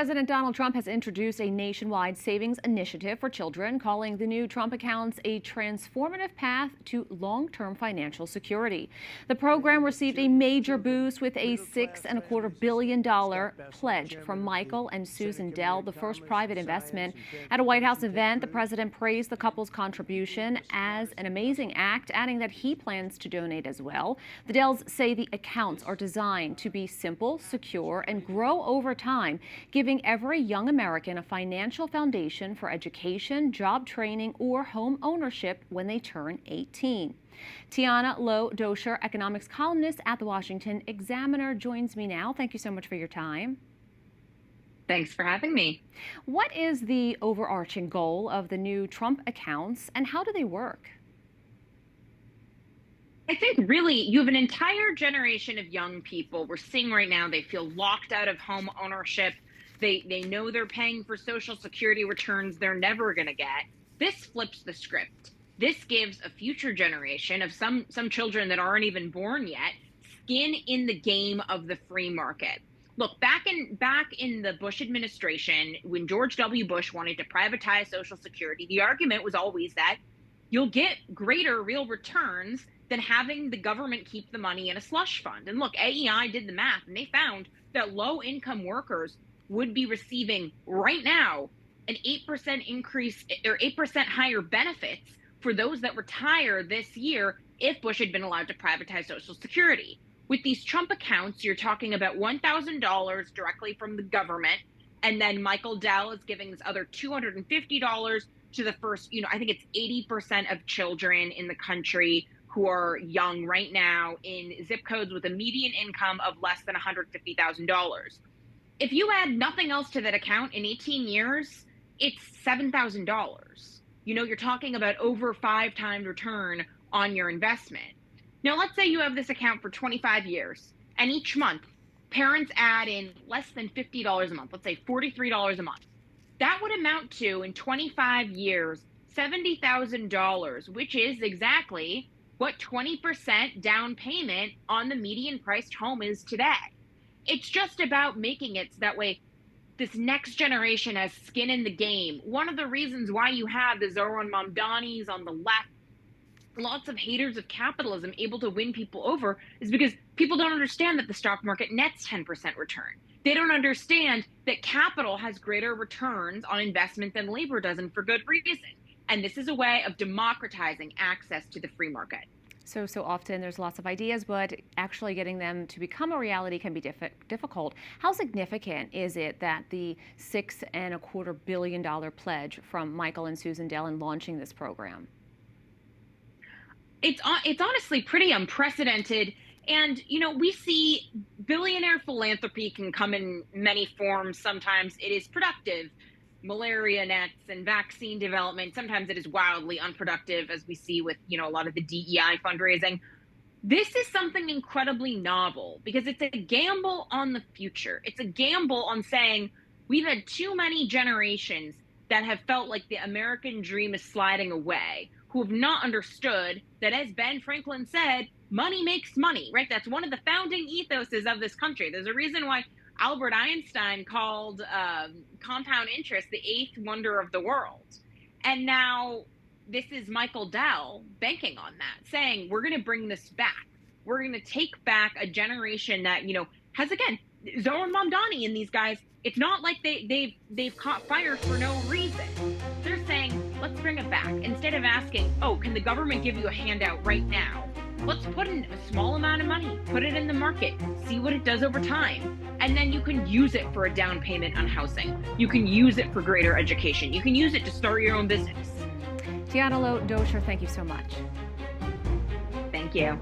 President Donald Trump has introduced a nationwide savings initiative for children, calling the new Trump accounts a transformative path to long-term financial security. The program received a major boost with a $6.25 billion pledge from Michael and Susan Dell, the first private investment. At a White House event, the president praised the couple's contribution as an amazing act, adding that he plans to donate as well. The Dells say the accounts are designed to be simple, secure, and grow over time, giving every young American a financial foundation for education, job training, or home ownership when they turn 18. Tiana Lowe Doescher, economics columnist at the Washington Examiner, joins me now. Thank you so much for your time. Thanks for having me. What is the overarching goal of the new Trump accounts, and how do they work? I think really you have an entire generation of young people we're seeing right now. They feel locked out of home ownership. They know they're paying for Social Security returns they're never going to get. This flips the script. This gives a future generation of some children that aren't even born yet skin in the game of the free market. Look, back in the Bush administration, when George W. Bush wanted to privatize Social Security, the argument was always that you'll get greater real returns than having the government keep the money in a slush fund. And look, AEI did the math, and they found that low-income workers would be receiving right now an 8% increase or 8% higher benefits for those that retire this year if Bush had been allowed to privatize Social Security. With these Trump accounts, you're talking about $1,000 directly from the government, and then Michael Dell is giving this other $250 to the first, I think it's 80% of children in the country who are young right now in zip codes with a median income of less than $150,000. If you add nothing else to that account in 18 years, it's $7,000. You're talking about over 5 times return on your investment. Now, let's say you have this account for 25 years, and each month, parents add in less than $50 a month, let's say $43 a month. That would amount to, in 25 years, $70,000, which is exactly what 20% down payment on the median priced home is today. It's just about making it so that way this next generation has skin in the game. One of the reasons why you have the Zoran Mamdanis on the left, lots of haters of capitalism able to win people over, is because people don't understand that the stock market nets 10% return. They don't understand that capital has greater returns on investment than labor does, and for good reason. And this is a way of democratizing access to the free market. So often there's lots of ideas, but actually getting them to become a reality can be difficult. How significant is it that the $6.25 billion pledge from Michael and Susan Dell in launching this program? It's honestly pretty unprecedented. And, we see billionaire philanthropy can come in many forms. Sometimes it is productive, malaria nets and vaccine development. Sometimes it is wildly unproductive, as we see with, a lot of the DEI fundraising. This is something incredibly novel because it's a gamble on the future. It's a gamble on saying we've had too many generations that have felt like the American dream is sliding away, who have not understood that, as Ben Franklin said, money makes money, right? That's one of the founding ethoses of this country. There's a reason why Albert Einstein called compound interest the 8th wonder of the world. And now this is Michael Dell banking on that, saying we're going to bring this back. We're going to take back a generation that, has, again, Zoran Mamdani and these guys. It's not like they've caught fire for no reason. They're saying, let's bring it back. Instead of asking, can the government give you a handout right now? Let's put in a small amount of money, put it in the market, see what it does over time. And then you can use it for a down payment on housing. You can use it for greater education. You can use it to start your own business. Tiana Lowe Doescher, thank you so much. Thank you.